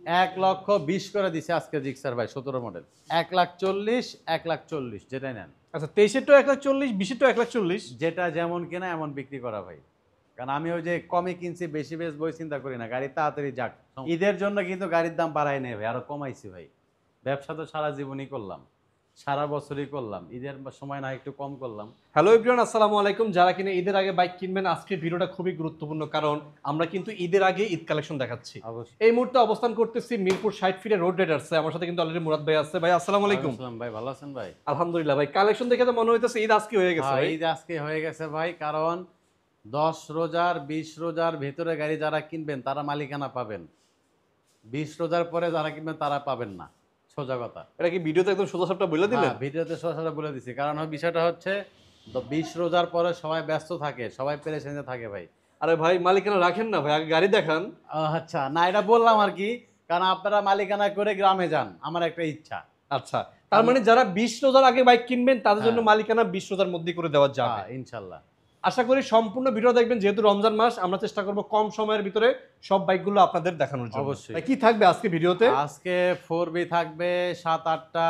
1,20,000 করে দিছে আজকে জিক্সার ভাই 17 মডেল 1,40,000 1,40,000 যেটাই নেন। আচ্ছা 23-এরটাও 1,40,000, 20-এরটাও 1,40,000। যেটা যেমন কেনা এমন বিক্রি করা ভাই। কারণ আমি ওই যে কমে কিনছি বেশি বেচবো ওই চিন্তা করি না, গাড়ি তাড়াতাড়ি যাক। ঈদের জন্য কিন্তু গাড়ির দাম বাড়াই নেই ভাই, আরো কমাইছি ভাই। ব্যবসা তো সারা জীবনই করলাম, সারা বছরই করলাম, ঈদের সময় না একটু কম করলাম। হ্যালো এভরিওয়ান, আসসালামু আলাইকুম। যারা কিনা ঈদের আগে বাইক কিনবেন, আজকের ভিডিওটা খুবই গুরুত্বপূর্ণ, কারণ আমরা কিন্তু ঈদের আগে ঈদ কালেকশন দেখাচ্ছি। অবশ্যই। এই মুহূর্তে অবস্থান করতেছি মিরপুর 60 ফিটের রোড রাইডার্সে। আমার সাথে কিন্তু অলরেডি মুরাদ ভাই আছে। ভাই আসসালামু আলাইকুম। আসসালাম ভাই, ভালো আছেন ভাই? আলহামদুলিল্লাহ ভাই, কালেকশন দেখে তো মনে হইতেছে ঈদ আজকে হয়ে গেছে ভাই। ঈদ আজকে হয়ে গেছে ভাই, কারণ 10 রোজার 20 রোজার ভেতরে গাড়ি যারা কিনবেন তারা মালিকানা পাবেন, 20 রোজার পরে যারা কিনবেন তারা পাবেন না, সোজা কথা। এটা কি ভিডিওতে একদম সোজা সাপটা বলে দিলেন? ভিডিওতে সোজা বলে দিছি, কারণ বিষয়টা হচ্ছে 20 রোজার পরে সবাই ব্যস্ত থাকে, সবাই পেরেশানিতে থাকে ভাই। আরে ভাই মালিকানা রাখেন না ভাই, আগে গাড়ি দেখান। আচ্ছা না, এটা বললাম আর কি, কারণ আপনারা মালিকানা করে গ্রামে যান, আমার একটা ইচ্ছা। আচ্ছা, তার মানে যারা 20 রোজার আগে বাইক কিনবেন তাদের জন্য হ্যাঁ। মালিকানা 20 রোজার মধ্যে করে দেওয়া যাবে ইনশাল্লাহ। আশা করি সম্পূর্ণ ভিডিও দেখবেন, যেহেতু রমজান মাস আমরা চেষ্টা করব কম সময়ের ভিতরে সব বাইকগুলো আপনাদের দেখানোর জন্য। অবশ্যই। তাই কি থাকবে আজকে ভিডিওতে? আজকে 4B থাকবে 7-8টা,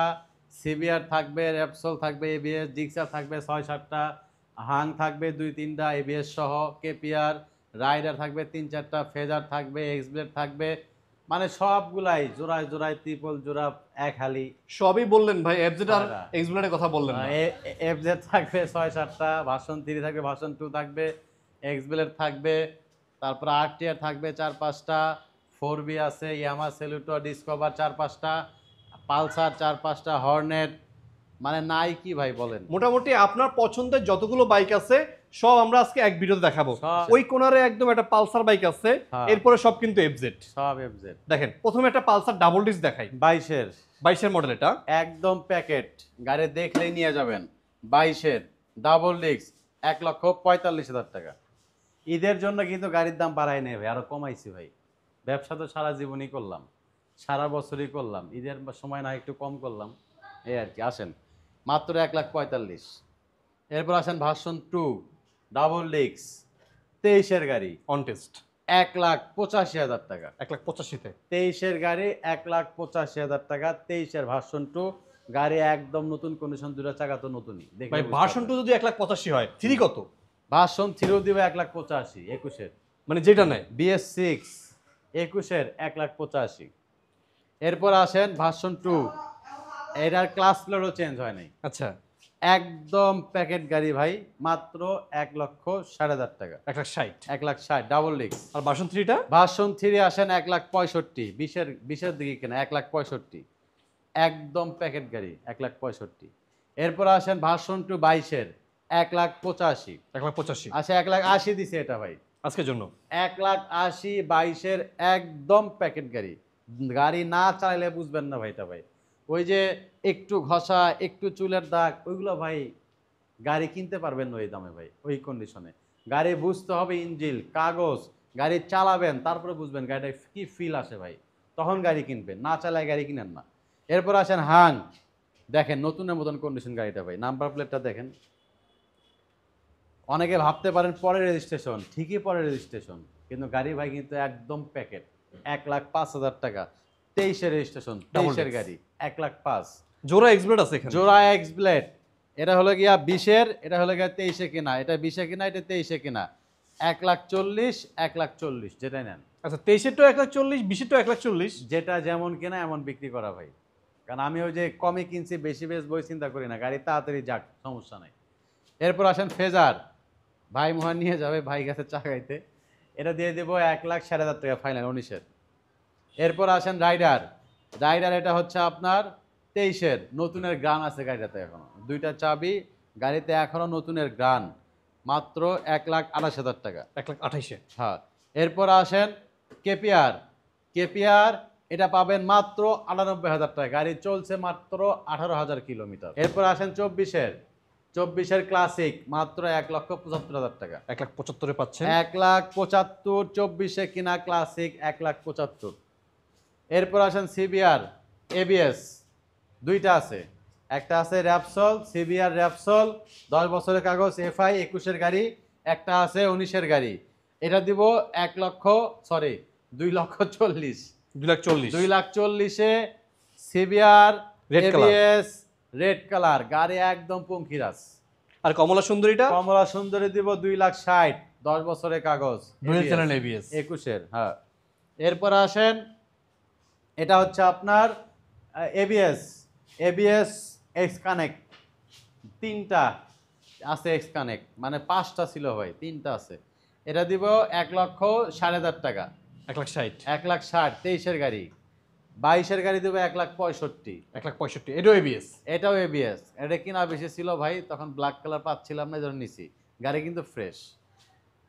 সিবিআর থাকবে, র্যাপসল থাকবে, এবিএস, জিক্সার থাকবে 6-7টা, হাং থাকবে 2-3টা এবিএস সহ, কেপিআর, রাইডার থাকবে 3-4টা, ফেজার থাকবে, এক্সব্লেড থাকবে, মানে সবগুলাই জোড়ায় জোড়ায় ট্রিপল জোড়া এক হালি। সবই বললেন ভাই, এফজেড আর এক্সপ্লেনের কথা বললেন না। এফজেড থাকবে 6-7টা, ভার্সন 3 থাকবে, ভার্সন 2 থাকবে, এক্সব্লেড থাকবে, তারপর আরটিআর থাকবে 4-5টা, 4B আছে, ইয়ামা সেলুটো, ডিসকভার 4-5টা, পালসার 4-5টা, হর্নেট, মানে নাই কি ভাই বলেন। মোটামুটি আপনার পছন্দের যতগুলো বাইক আছে সব আমরা আজকে এক ভিডিওতে দেখাবো। সব। ওই কোনারে একদম একটা পালসার বাইক আছে, হ্যাঁ। এরপরে সব কিন্তু এফজেড। সব এফজেড। দেখেন প্রথমে একটা পালসার ডাবল ডিস্ক দেখাই, 22-এর 22-এর মডেল। এটা একদম প্যাকেট, গাড়ি দেখলেই নিয়ে যাবেন। 22-এর ডাবল ডিস্ক 1,45,000 টাকা। ঈদের জন্য কিন্তু গাড়ির দাম বাড়াই নেই ভাই, আরো কমাইছি ভাই। ব্যবসা তো সারা জীবনই করলাম, সারা বছরই করলাম, ঈদের সময় না একটু কম করলাম, এই আর কি। আসেন মাত্র 1,45,000। এরপর আসেন ভার্সন 2 ডাবল ডিস্ক 23-এর গাড়ি অন টেস্ট 1,85,000 টাকা। 1,85,000-তে 23-এর গাড়ি 1,85,000 টাকা। 23-এর ভার্সন 2 গাড়ি একদম নতুন কন্ডিশন, দুটো চাকা তো নতুনই। ভাই ভার্সন 2 যদি 1,85,000 হয়, 3 কত? ভার্সন 3 দিব 1,85,000। 21-এর মানে যেটা নেয় BS6 21-এর 1,85,000। এরপর আসেন ভার্সন 2, এটার ক্লাস প্লেটও চেঞ্জ হয় নাই, আচ্ছা একদম প্যাকেট গাড়ি ভাই, মাত্র 1,60,000 টাকা। 1,60,000। 1,60,000 ডাবল ডিস্ক। আর ভার্সন 3টা? ভার্সন 3 আসেন 1,65,000, 20-এর দিকে কেনা 1,65,000, একদম প্যাকেট গাড়ি 1,65,000। এরপর আসেন ভার্সন 2 22-এর 1,85,000। 1,85,000 আচ্ছা 1,80,000 দিছে এটা ভাই আজকের জন্য। 1,80,000 22-এর একদম প্যাকেট গাড়ি। গাড়ি না চালাইলে বুঝবেন না ভাই এটা ভাই। ওই যে একটু ঘষা, একটু চুলের দাগ, ওইগুলো ভাই গাড়ি কিনতে পারবেন না ওই দামে ভাই, ওই কন্ডিশনে। গাড়ি বুঝতে হবে ইঞ্জিন, কাগজ, গাড়ি চালাবেন তারপরে বুঝবেন গাড়িটা কি ফিল আসে ভাই, তখন গাড়ি কিনবেন, না চালায় গাড়ি কিনেন না। এরপর আসেন হাং, দেখেন নতুনের মতন কন্ডিশন গাড়িটা ভাই, নাম্বার প্লেটটা দেখেন। অনেকে ভাবতে পারেন পরে রেজিস্ট্রেশন, ঠিকই পরে রেজিস্ট্রেশন, কিন্তু গাড়ি ভাই কিন্তু একদম প্যাকেট। 1,05,000 টাকা, 23-এর রেজিস্ট্রেশন, 23-এর গাড়ি 1,05,000। জোড়া এক্সপ্লেড আছে এখানে। জোড়া এক্সব্লেড, এটা হলো গিয়া 20-এর, এটা হলো গিয়া 23-এ কেনা, এটা 20-এ কেনা, এটা 23-এ কেনা। 1,40,000 1,40,000 যেটাই নেন। আচ্ছা 23-এরটাও 1,40,000, 20-এরটাও 1,40,000। যেটা যেমন কেনা এমন বিক্রি করা ভাই, কারণ আমি ওই যে কমে কিনছি বেশি বেচবো ওই চিন্তা করি না, গাড়ি তাড়াতাড়ি যাক, সমস্যা নাই। এরপর আসেন ফেজার, ভাই মহান নিয়ে যাবে ভাই গেছে চাকাইতে, এটা দিয়ে দেবো 1,60,000 টাকা ফাইনাল 19-এর। এরপর আসেন রাইডার, রাইডার এটা হচ্ছে আপনার 23-এর, নতুনের গ্রান আছে গাড়িটাতে এখনো, 2টা চাবি, গাড়িতে এখনো নতুনের গ্রান, মাত্র 1,28,000 টাকা। 1,28,000। হ্যাঁ। এরপর আসেন কেপিআর, কেপিআর এটা পাবেন মাত্র 98,000 টাকা, গাড়ি চলছে মাত্র 18,000 কিলোমিটার। এরপর আসেন 24-এর, 24-এর ক্লাসিক, মাত্র 1,75,000 টাকা। 1,75,000-এ পাচ্ছেন। 1,75,000, 24-এ কিনা ক্লাসিক 1,75,000। এরপর আসেন সিবিআর এবিএস, 2টা আছে, একটা আছে র্যাপসল, সিবিআর র্যাপসল 10 বছরের কাগজ, এফআই 21-এর গাড়ি, একটা আছে 19-এর গাড়ি। এটা দিব 2,40,000। 2,40,000 2,40,000-এ CBR Red color। ABS red colour, গাড়ি একদম পঙ্খিরাজ। আর কমলা সুন্দরীটা কমলা সুন্দরী দিব 2,60,000, 10 বছরের কাগজ, ডুয়েল চ্যানেল এবিএস। 21-এর। হ্যাঁ, এরপর আসেন, এটা হচ্ছে আপনার এবিএস এবিএস এক্স কানেক্ট, 3টা আছে এক্স কানেক্ট, মানে 5টা ছিল ভাই, 3টা আছে। এটা দিব 1,60,000 টাকা। 1,60,000 1,60,000, 23-এর গাড়ি। 22-এর গাড়ি দেবো 1,65,000। 1,65,000 এটাও এবিএস। এটাও এবিএস। এটা কিনা বেশি ছিল ভাই, তখন ব্ল্যাক কালার পাচ্ছিলাম না, এজন্য নিছি। গাড়ি কিন্তু ফ্রেশ।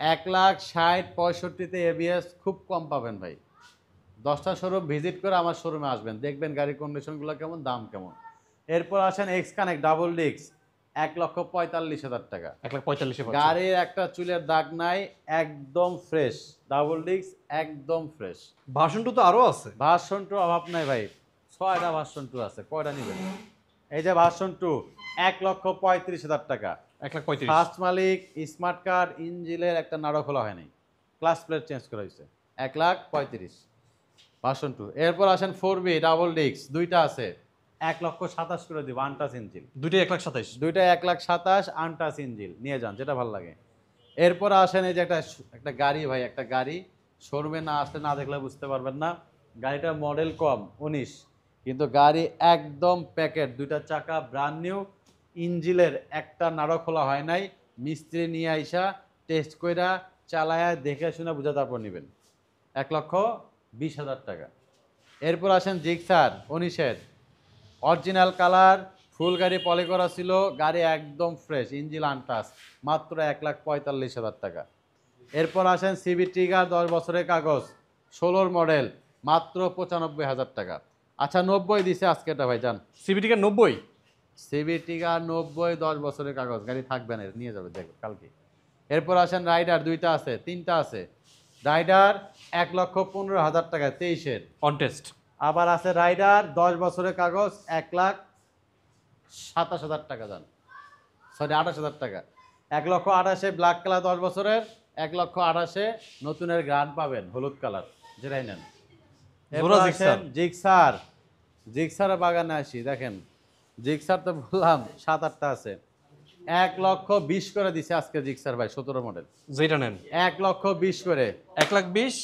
1,60,000-65,000-তে এবিএস খুব কম পাবেন ভাই। 10টা শোরুম ভিজিট করে আমার শোরুমে আসবেন, দেখবেন গাড়ির কন্ডিশনগুলো কেমন, দাম কেমন। এরপর আসেন এক্স কানেক্ট ডাবল ডিস্ক, 1,45,000 টাকা। 1,45,000 গাড়ির একটা চুলের দাগ নাই, একদম ফ্রেশ, ডাবল ডিস্ক একদম ফ্রেশ। ভার্সন 2 তো আরো আছে। ভার্সন 2 অভাব নাই ভাই, 6টা ভার্সন 2 আছে, কয়টা নেবেন? এই যে ভার্সন 2, 1,35,000 টাকা। 1,35,000 ফার্স্ট মালিক, স্মার্ট কার্ড, ইঞ্জিনের একটা নাড়ো খোলা হয়নি, ক্লাস প্লেট চেঞ্জ করা হয়েছে। 1,35,000 ভার্সন 2। এরপর আসেন 4B ডাবল ডিস্ক, 2টা আছে, 1,27,000 করে দিব, আনটাচ ইঞ্জিন। দুইটাই 1,27,000। দুইটা 1,27,000, আনটাচ ইঞ্জিন, নিয়ে যান যেটা ভালো লাগে। এরপর আসেন এই যে একটা গাড়ি ভাই, একটা গাড়ি শোরুমে না আসলে না দেখলে বুঝতে পারবেন না। গাড়িটা মডেল কম 19, কিন্তু গাড়ি একদম প্যাকেট, 2টা চাকা ব্রান্ড নিউ, ইঞ্জিনের একটা নাড়ো খোলা হয় নাই, মিস্ত্রি নিয়ে আইসা টেস্ট কইরা চালায়া দেখে শুনে বুঝা তারপর নেবেন। 1,20,000 টাকা। এরপর আসেন জিক্সার 19-এর, অরিজিনাল কালার, ফুল গাড়ি পলি করা ছিল, গাড়ি একদম ফ্রেশ, ইঞ্জিন আনটাচ, মাত্র 1,45,000 টাকা। এরপর আসেন সিবি ট্রিগার, 10 বছরের কাগজ, 16-র মডেল, মাত্র 95,000 টাকা। আচ্ছা 90 দিছে আজকে এটা ভাই, যান। সিবিটিকে 90। সিবি ট্রিগার 90, 10 বছরের কাগজ, গাড়ি থাকবে না, নিয়ে যাবে দেখো কালকে। এরপর আসেন রাইডার, 2টা আছে, 3টা আছে। রাইডার 1,15,000 টাকা, 23-এর। On test. আবার আছে রাইডার 10 বছরের কাগজ, 1,27,000 টাকা, যান, সরি 28,000 টাকা। 1,28,000 ব্ল্যাক কালার 10 বছরের, 1,28,000 নতুনের গ্রান্ড পাবেন, হলুদ কালার, যেটাই নেন। এরপর আসেন জিক্সার, জিক্সারের বাগানে আসি, দেখেন জিক্সার তো বললাম 7-8টা আছে। 1,20,000 করে দিছে আজকে জিক্সার ভাই, 17 মডেল, যেটা নেন 1,20,000 করে। 1,20,000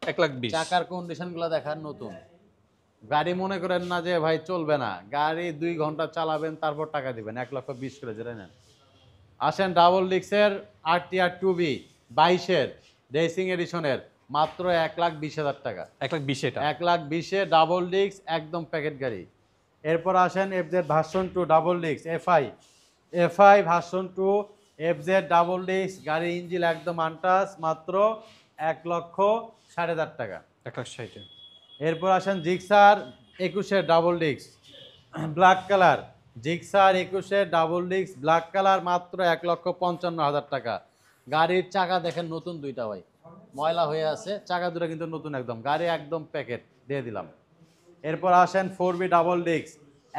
1,20,000। চাকার কন্ডিশন গুলো দেখার নতুন গাড়ি, মনে করেন না যে ভাই চলবে না, গাড়ি 2 ঘন্টা চালাবেন তারপর টাকা দিবেন। 1,20,000 করে, যেটা নেন। আসেন ডাবল ডিক্সের RTR 2B 22-এর রেসিং এডিশনের, মাত্র 1,20,000 টাকা। 1,20,000 এটা। 1,20,000 ডাবল ডিক্স, একদম প্যাকেট গাড়ি। এরপর আসেন FZ ভার্সন 2 ডাবল ডিক্স, এফআই ভার্সন 2 FZ ডাবল ডিক্স, গাড়ি ইঞ্জিন একদম আনটাচ, মাত্র 1,60,000 টাকা। 1,60,000। এরপর আসেন জিক্সার 21-এর ডাবল ডিক্স, ব্ল্যাক কালার, জিক্সার 21-এর ডাবল ডিক্স ব্ল্যাক কালার, মাত্র 1,55,000 টাকা। গাড়ির চাকা দেখেন নতুন, 2টা ভাই, ময়লা হয়ে আছে, চাকা 2টা কিন্তু নতুন একদম, গাড়ি একদম প্যাকেট, দিয়ে দিলাম। এরপর আসেন 4B ডাবল ডিক্স,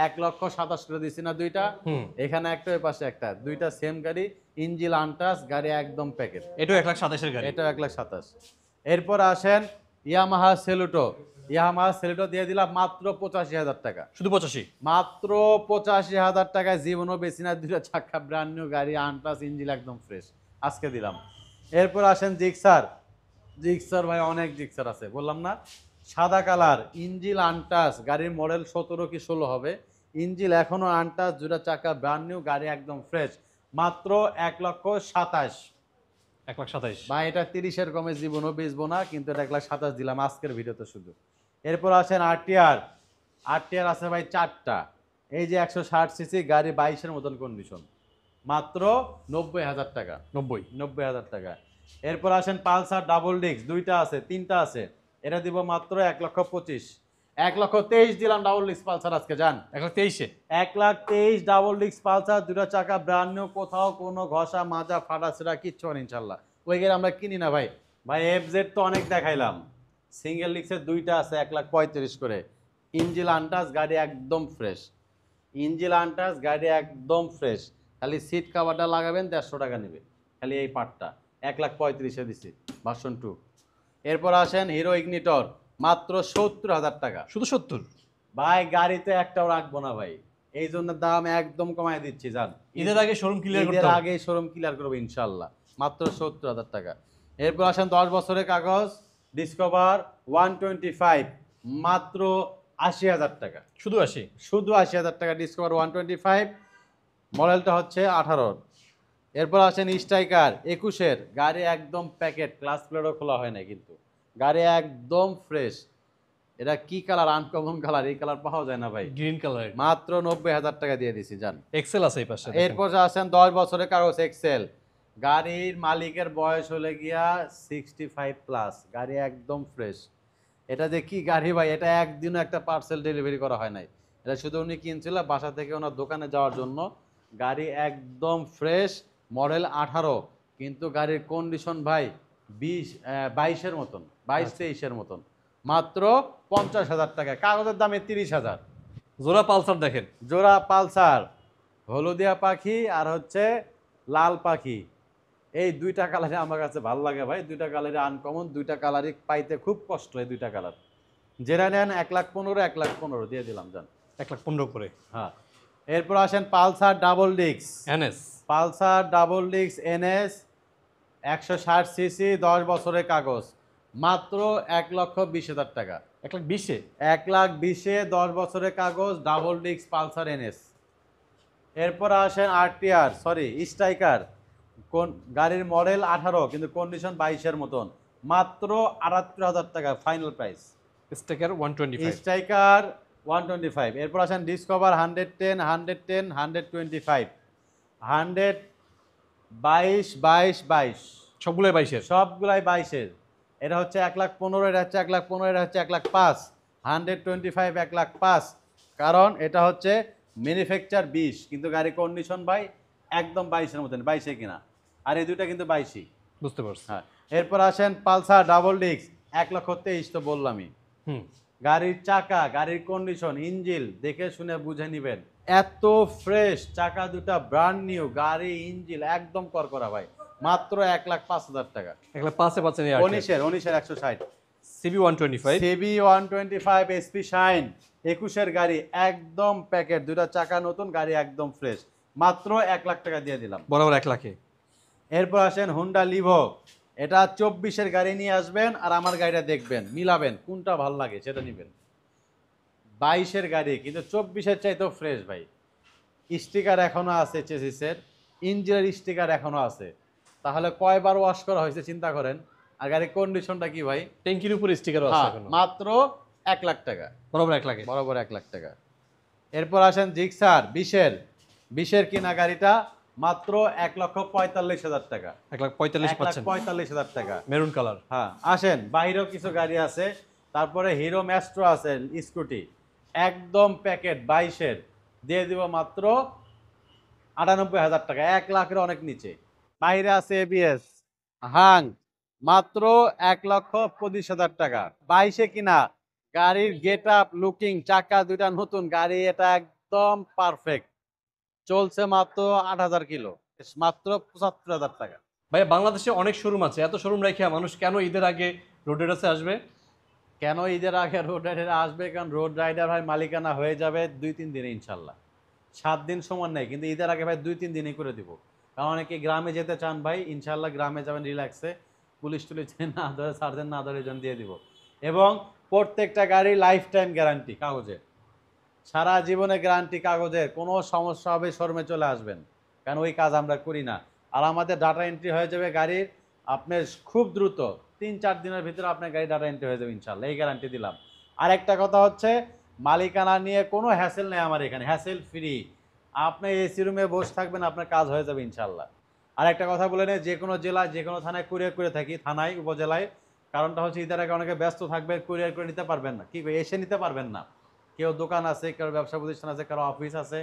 1,27,000 করে দিছি না 2টা, এখানে একটা, ওই পাশে একটা, 2টা সেম গাড়ি, ইঞ্জিন আনটাচ, গাড়ি একদম প্যাকেট। এটাও 1,27,000 গাড়ি। এটাও 1,27,000। এরপর আসেন ইয়ামাহা সেলুটো দিয়ে দিলাম মাত্র 85,000 টাকা। শুধু 85। মাত্র 85,000 টাকায়, জীবনও বেশি না, 2টা চাকা ব্র্যান্ড নিউ গাড়ি, আনটাচ ইঞ্জিন একদম ফ্রেশ, আজকে দিলাম। এরপর আসেন জিক্সার ভাই, অনেক জিক্সার আছে, বললাম না, সাদা কালার, ইঞ্জিন আনটাচ, গাড়ির মডেল 17 কি 16 হবে, ইঞ্জিন এখনো আনটাচ, 2টা চাকা ব্র্যান্ড নিউ, গাড়ি একদম ফ্রেশ, মাত্র 1,27,000। 1,27,000। বা এটা 30-এর কমে জীবনও বেচবো না, কিন্তু এটা 1,27,000 দিলাম আজকের ভিডিওতে শুধু। এরপর আসেন আরটিআর আছে ভাই 4টা, এই যে 160 সিসি গাড়ি, 22-এর মতন কন্ডিশন, মাত্র 90,000 টাকা। 90,000 টাকা। এরপর আসেন পালসার ডাবল ডিস্ক, 2টা আছে, 3টা আছে, এটা দিব মাত্র 1,25,000। 1,23,000 দিলাম ডাবল ডিস্ক পালসার আজকে, যান। 1,23,000। 1,23,000 ডাবল ডিস্ক পালসার, 2টা চাকা ব্র্যান্ড নিউ, কোথাও কোনো ঘষা মাজা ফাটা ছেঁড়া কিচ্ছু নেই ইনশাল্লাহ। ওই গাড়ি আমরা কিনি না ভাই, FZ তো অনেক দেখাইলাম, সিঙ্গেল ডিস্কের 2টা আছে, 1,35,000 করে, ইঞ্জিন আনটাচ, গাড়ি একদম ফ্রেশ, ইঞ্জিন আনটাচ, গাড়ি একদম ফ্রেশ, খালি সিট কাভারটা লাগাবেন, 150 টাকা নেবে খালি এই পার্টটা, 1,35,000 দিছি ভার্সন 2। এরপর আসেন হিরো ইগনিটর মাত্র 70,000 টাকা। শুধু 70? ভাই গাড়িতে একটাও রাখবো না ভাই, এই জন্য দাম একদম কমায় দিচ্ছি। জান ঈদের আগে শোরুম ক্লিয়ার করতে ঈদের হবে। আগে শোরুম ক্লিয়ার করবো ইনশাল্লাহ, মাত্র 70,000 টাকা। এরপর আসেন 10 বছরের কাগজ ডিসকভার 125, মাত্র 80,000 টাকা। শুধু 80? শুধু 80,000 টাকা ডিসকভার 125, মডেলটা হচ্ছে 18। এরপর আসেন স্ট্রাইকার 21-এর, গাড়ি একদম প্যাকেট, ক্লাস প্লেটও খোলা হয় না কিন্তু গাড়ি একদম ফ্রেশ। এটা কি কালার, আনকমন কালার, এই কালার পাওয়া যায় না ভাই। Green colour. মাত্র 90,000 টাকা দিয়ে দিছি জান। এক্সেল আছে এই পাশে। এরপর আসেন 10 বছরের কাগজ এক্সেল, গাড়ির মালিকের বয়স হলে গিয়া 65 প্লাস, গাড়ি একদম ফ্রেশ। এটা যে কি গাড়ি ভাই, এটা একদিনও একটা পার্সেল ডেলিভারি করা হয় নাই, এটা শুধু উনি কিনছিল বাসা থেকে ওনার দোকানে যাওয়ার জন্য। গাড়ি একদম ফ্রেশ, মডেল 18, কিন্তু গাড়ির কন্ডিশন ভাই 22-এর মতন, 22-23-এর মতন। মাত্র 50,000 টাকা, কাগজের দামে 30,000। জোড়া পালসার দেখেন। জোড়া পালসার, হলুদিয়া পাখি আর হচ্ছে লাল পাখি, এই দুইটা কালারে আমার কাছে ভালো লাগে ভাই। দুইটা কালারে আনকমন, দুইটা কালারই পাইতে খুব কষ্ট, এই দুইটা কালার। যেটা নেন 1,15,000, 1,15,000 দিয়ে দিলাম জান। 1,15,000 করে। হ্যাঁ। এরপর আসেন পালসার ডাবল ডিক্স, এনএস। পালসার ডাবল ডিক্স এনএস 160 সিসি, 10 বছরের কাগজ, মাত্র 1,20,000 টাকা। 1,20,000-এ? 1,20,000-এ 10 বছরের কাগজ, ডাবল ডিক্স পালসার এনএস। এরপর আসেন আরটিআর, সরি স্ট্রাইকার, কোন গাড়ির মডেল 18 কিন্তু কন্ডিশন 22-এর মতন, মাত্র 78,000 টাকা ফাইনাল প্রাইস। স্ট্রাইকার 125। স্ট্রাইকার 125। এরপর আসেন ডিসকভার 110, 110, 125, 122, 22, 22, সবগুলোই 22-এর? সবগুলাই 22-এর। এটা হচ্ছে 1,15,000, এটা হচ্ছে 1,15,000, এটা হচ্ছে 1,05,000, 125 1,05,000, কারণ এটা হচ্ছে ম্যানুফ্যাকচার 20 কিন্তু গাড়ি কন্ডিশন ভাই একদম 22-এর মতন, 22-এ কিনা, আর এই দুইটা কিন্তু 22-ই। বুঝতে পারছি। হ্যাঁ। এরপর আসেন পালসার ডাবল ডিক্স 1,23,000, তো বললামই। হুম। গাড়ির চাকা, গাড়ির কন্ডিশন, ইঞ্জিল দেখে শুনে বুঝে নিবেন, এত ফ্রেশ, চাকা দুটা ব্র্যান্ড নিউ, গাড়ি ইঞ্জিল একদম করকরা ভাই, মাত্র 1,05,000 টাকা। 1,05,000-এ পাচ্ছেন এই 19-এর 160, সিবি 125। সিবি 125 এসপি শাইন 21-এর গাড়ি, একদম প্যাকেট, দুটা চাকা নতুন, গাড়ি একদম ফ্রেশ, মাত্র 1,00,000 টাকা দিয়ে দিলাম। বরাবর 1,00,000-এ। এরপর আসেন হুন্ডা লিভো, এটা 24-এর গাড়ি নিয়ে আসবেন আর আমার গাড়িটা দেখবেন, মিলাবেন কোনটা ভালো লাগে সেটা নেবেন। 22-এর গাড়ি কিন্তু 24-এর চাইতেও ফ্রেশ ভাই, স্টিকার এখনো আছে চেসিসের, ইঞ্জিনের স্টিকার এখনো আছে, তাহলে কয়বার ওয়াশ করা হয়েছে চিন্তা করেন। আর গাড়ির কন্ডিশনটা কি ভাই, ট্যাঙ্কির উপর স্টিকারও আছে এখনো। মাত্র 1,00,000 টাকা, বরাবর 1,00,000-এ। বরাবর 1,00,000 টাকা। এরপর আসেন জিক্সার 20-এর কিনা গাড়িটা, মাত্র 1,45,000 টাকা। 1,45,000 পাচ্ছেন। 1,45,000 টাকা, মেরুন কালার। হ্যাঁ। আসেন বাইরেও কিছু গাড়ি আছে, তারপরে হিরো ম্যাস্ট্রো আছে স্কুটি, একদম প্যাকেট 22-এর, দিয়ে দিব মাত্র 98,000 টাকা, 1,00,000-এর অনেক নিচে। বাইরে আছে এবিএস হাং, মাত্র 1,25,000 টাকা, 22-এ কিনা, গাড়ির গেট আপ লুকিং, চাকা দুইটা নতুন, গাড়ি এটা একদম পারফেক্ট, চলছে মাত্র 8,000 কিলো, মাত্র 75,000 টাকা। ভাই বাংলাদেশে অনেক শোরুম আছে, এত শোরুম রেখে মানুষ কেন ঈদের আগে রোড রাইডার্সে আসবে? কেন ঈদের আগে রোড রাইডার আসবে, কারণ রোড রাইডার ভাই মালিকানা হয়ে যাবে 2-3 দিনে ইনশাল্লাহ, 7 দিন সময় নেই, কিন্তু ঈদের আগে ভাই 2-3 দিনই করে দিব। কারণ অনেকে গ্রামে যেতে চান ভাই, ইনশাল্লাহ গ্রামে যাবেন রিল্যাক্সে, পুলিশ টুলিশ না ধরে, সার্জেন্ট না ধরে দিয়ে দিব। এবং প্রত্যেকটা গাড়ি লাইফ টাইম গ্যারান্টি কাগজের, সারা জীবনে গ্যারান্টি কাগজের, কোনো সমস্যা হবে শোরুমে চলে আসবেন, কারণ ওই কাজ আমরা করি না। আর আমাদের ডাটা এন্ট্রি হয়ে যাবে গাড়ির আপনার খুব দ্রুত, 3-4 দিনের ভিতরে আপনার গাড়ি ডাটা এন্ট্রি হয়ে যাবে ইনশাল্লাহ, এই গ্যারান্টি দিলাম। আর একটা কথা হচ্ছে, মালিকানা নিয়ে কোনো হ্যাসেল নেই আমার এখানে, হ্যাসেল ফ্রি, আপনি এসি রুমে বসে থাকবেন, আপনার কাজ হয়ে যাবে ইনশাল্লাহ। আর একটা কথা বলে নেই, যে কোনো জেলায় যে কোনো থানায় কুরিয়ার করে থাকি, থানায় উপজেলায়, কারণটা হচ্ছে ঈদের আগে অনেকে ব্যস্ত থাকবে, কুরিয়ার করে নিতে পারবেন না, কি এসে নিতে পারবেন না, কেউ দোকান আছে, কেউ ব্যবসা প্রতিষ্ঠান আছে, কারো অফিস আছে,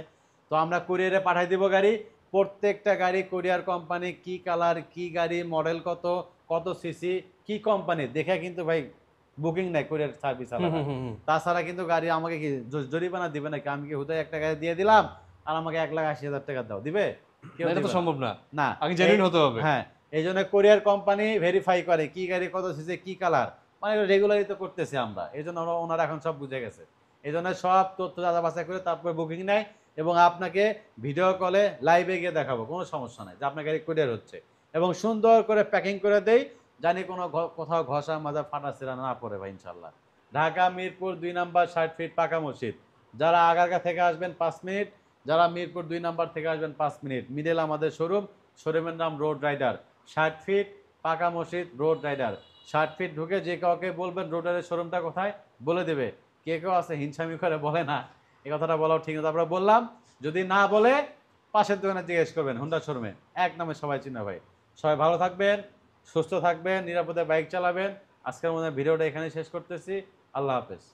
তো আমরা কুরিয়ারে পাঠাই দিব গাড়ি। প্রত্যেকটা গাড়ি কুরিয়ার কোম্পানি কি কালার, কি গাড়ি, মডেল কত, কত সিসি, কি কোম্পানি দেখে কিন্তু ভাই বুকিং নাই কুরিয়ার সার্ভিস আলাদা। তাছাড়া কিন্তু গাড়ি আমাকে কি জরিমানা দিবে নাকি, আমি কি হুদায় একটা গাড়ি দিয়ে দিলাম আর আমাকে 1,80,000 টাকা দাও, দিবে? কেউ এটা তো দিবে না। সম্ভব না, না, আগে জেনুইন হতে হবে। হ্যাঁ, এই জন্য কোরিয়ার কোম্পানি ভেরিফাই করে কি গাড়ি, কত সিসি, কি কালার, মানে রেগুলারই তো করতেছি আমরা, এই জন্য ওনারা এখন সব বুঝে গেছে। এই জন্য সব তথ্য যাচাই বাছাই করে তারপরে বুকিং নেয়, এবং আপনাকে ভিডিও কলে লাইভে গিয়ে দেখাবো, কোনো সমস্যা নেই, যে আপনার গাড়ি কুরিয়ার হচ্ছে, এবং সুন্দর করে প্যাকিং করে দেই, জানি কোনো কোথাও ঘষা মাজা ফাটা ছিঁড়া না পড়ে ভাই ইনশাল্লাহ। ঢাকা মিরপুর 2 নাম্বার 60 ফিট পাকা মসজিদ। যারা আগারগা থেকে আসবেন 5 মিনিট, যারা মিরপুর 2 নাম্বার থেকে আসবেন 5 মিনিট, মিডল আমাদের শোরুম, শোরুমের নাম রোড রাইডার। 60 ফিট পাকা মসজিদ, রোড রাইডার। 60 ফিট ঢুকে যে কাউকে বলবেন রোডারের শোরুমটা কোথায়, বলে দেবে। কে কেউ আছে হিংসামি করে বলে না, এই কথাটা বলাও ঠিক না, তারপরে বললাম। যদি না বলে পাশের দোকানে জিজ্ঞেস করবেন, হুন্ডা শোরুমে এক নামে সবাই চিনে ভাই। সবাই ভালো থাকবেন, সুস্থ থাকবেন, নিরাপদে বাইক চালাবেন। আজকের মধ্যে ভিডিওটা এখানে শেষ করতেছি। আল্লাহ হাফেজ।